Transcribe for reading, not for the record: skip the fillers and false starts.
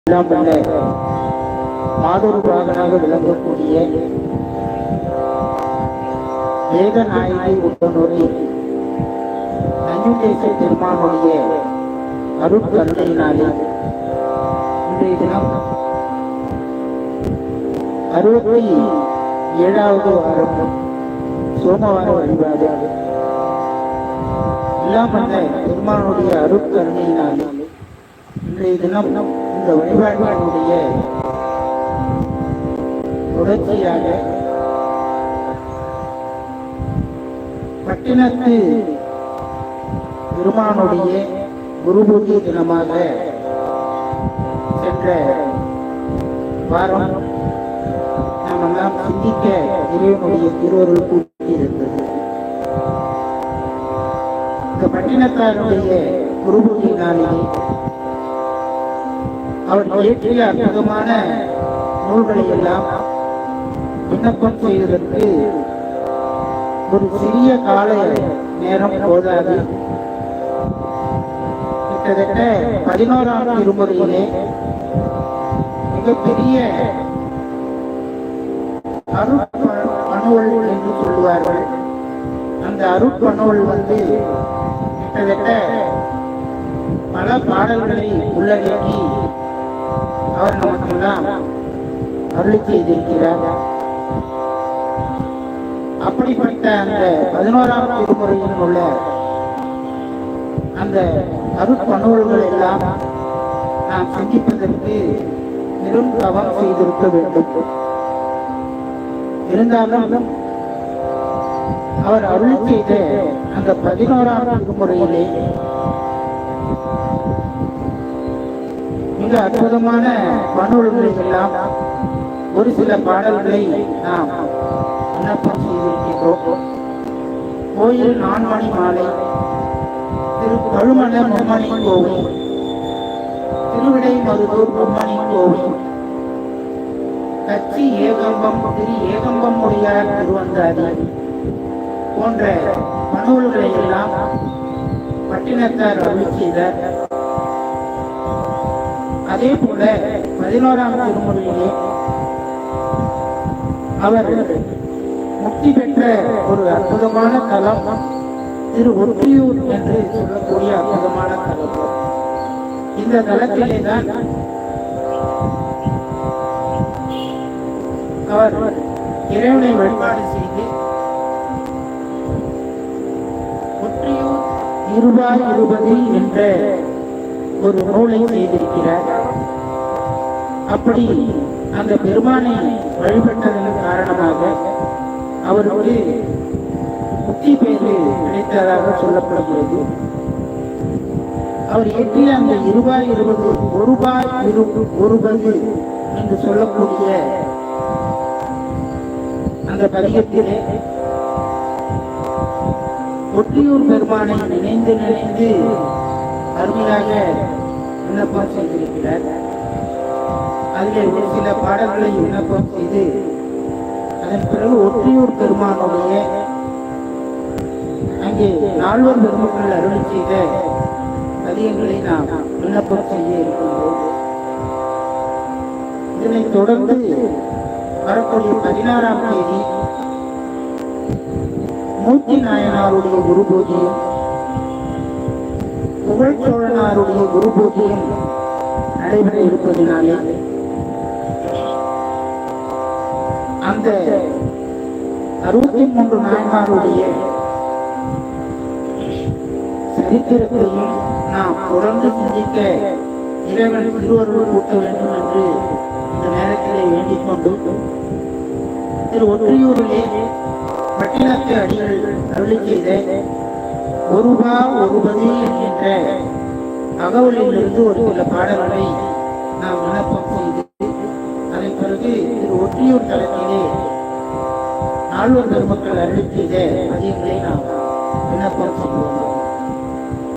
எல்லாம் வல்ல மாதொரு பாகனாக விளங்கக்கூடிய வேதநாயகி உடனுரை நஞ்சுண்டேச பெருமானுடைய அருட்கருணையினாலே இன்றைய தினம் 67வது வாரம் சோமவார வழிபாடு எல்லாம் வல்ல பெருமானுடைய அருட்கருணையினாலே இன்றைய தினம் இந்த வழிபாட்டினுடைய தொடர்ச்சியாக பட்டினத்து பெருமானுடைய குரு பூஜை தினமாக சென்ற வாரம் நாமெல்லாம் சிந்திக்க இறைவனுடைய திருவருள் கூட்டியிருந்தது. இந்த பட்டினத்தாருடைய குரு பூஜை நாளிலே அவர் இயற்றிய அற்புதமான நூல்களை எல்லாம் விண்ணப்பம் செய்வதற்கு ஒரு சிறிய கால நேரம் போதாது. கிட்டத்தட்ட 11ஆம் திருமுறையிலே மிகப்பெரிய அருட்பணுவல் என்று சொல்லுவார்கள். அந்த அருட்பணுவல் கிட்டத்தட்ட பல பாடல்களை உள்ளடக்கி அவர் நமக்கெல்லாம் அருளி செய்திருக்கிறார். அப்படிப்பட்ட அந்த 11ஆம் திருமுறையில் உள்ள அந்த அருட்பணுவல்கள் எல்லாம் நாம் சிந்திப்பதற்கு பெரும் தவம் செய்திருக்க வேண்டும். இருந்தாலும் அவர் அருளி செய்த அந்த 11ஆம் திருமுறையிலே மிக அற்புதமான பணுவல்களை எல்லாம் ஒரு சில பாடல்களை நாம் விண்ணப்பம் செய்திருக்கின்றோம். கோயில் 4 மணி மாலை, திரு கழுமல மும்மணி கோவில், திருவிடை மருதூர் மும்மணி கோவில், கச்சி ஏகம்பம், திரு ஏகம்பம் உடையார் திருவந்தாதி போன்ற பணுவல்களை எல்லாம் பட்டினத்தார் அருளி செய்தார். அதே போல 11ஆம் திருமுறையிலே அவர் முக்தி பெற்ற ஒரு அற்புதமான தலம் திரு ஒற்றியூர் என்று சொல்லக்கூடிய அற்புதமான தலம். இந்த தலத்திலே தான் அவர் இறைவனை வழிபாடு செய்து ஒற்றியூர் 20 என்ற ஒரு நூலை செய்திருக்கிறார். அப்படி அந்த பெருமானை வழிபட்டதன் காரணமாக அவருக்கு முக்தி பேரு கிடைத்ததாக சொல்லப்படுகிறது. அவர் இயற்றிய அந்த 20 என்று சொல்லக்கூடிய அந்த பதிகத்திலே ஒற்றியூர் பெருமானை நினைந்து நினைந்து அருமையாக விண்ணப்பம் செய்திருக்கிறார். அதிலே ஒரு சில பாடல்களை விண்ணப்பம் செய்து அதன் பிறகு ஒற்றியூர் பெருமானுடைய அங்கே 4 பெருமக்கள் அருளி செய்த பதிகங்களை நாம் விண்ணப்பம் செய்ய இருக்கின்றோம். இதனைத் தொடர்ந்து வரக்கூடிய 16ஆம் தேதி மூர்த்தி நாயனாருடைய குரு பூஜையும் புகழ்ச்சோழனாருடைய குரு பூஜையும் நடைபெற இருப்பதினாலே அந்த 63 நாயனாருடைய சரித்திரத்தையும் நாம் தொடர்ந்து சிந்திக்க இறைவன் திருவருள் கூட்ட வேண்டும் என்று இந்த நேரத்திலே வேண்டிக் கொண்டு திரு ஒற்றியூரிலே பட்டினத்து அடிகள் அருளி செய்த ஒருபா ஒருபதி என்கின்ற அகவலிலிருந்து ஒரு சில பாடல்களை நாம் விண்ணப்பம் செய்து அதன் பிறகு திரு ஒற்றியூர் தளத்திலே 4 பெருமக்கள் அருளி செய்த பதியங்களை நாம் விண்ணப்பம் செய்வோம்.